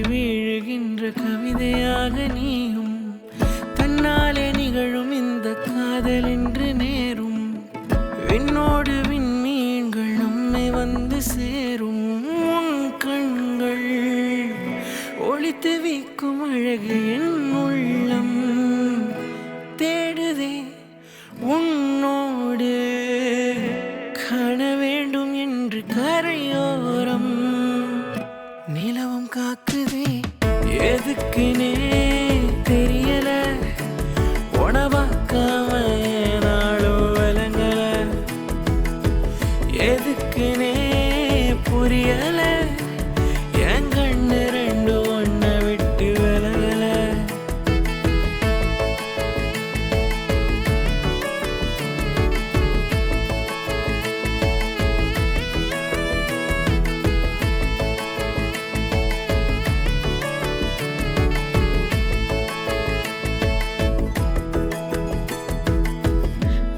வீழுகின்ற கவிதையாக நீயும் தன்னாலே நிகழும் இந்த காதல் என்று நேரும் விண்ணோடு விண்மீன்கள் நம்மை வந்து சேரும் உன் கண்கள் ஒளித்து வீக்கும் அழகு என் உள்ளம் தேடுதே உன்னோடு காண வேண்டும் என்று கரையோரம் நிலவும் காக்குதே எதுக்குனே தெரியல உணவாக்காம நாளும் விளங்கல எதுக்குனே புரியல என் கண்ணு ரெண்டு ஒன்ன விட்டு விலகல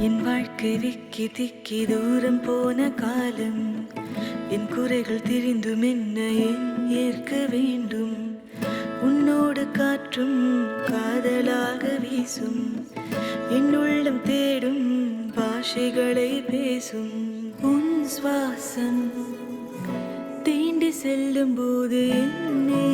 என் வாழ்க்கை திக்கி திக்கி தூரம் போன காலம் என் குறைகள் தெரிந்தும் என்னை ஏற்க வேண்டும் உன்னோடு காற்றும் காதலாக வீசும் என் உள்ளம் தேடும் பாஷைகளை பேசும் உன் சுவாசம் தீண்டி செல்லும் போது என்னே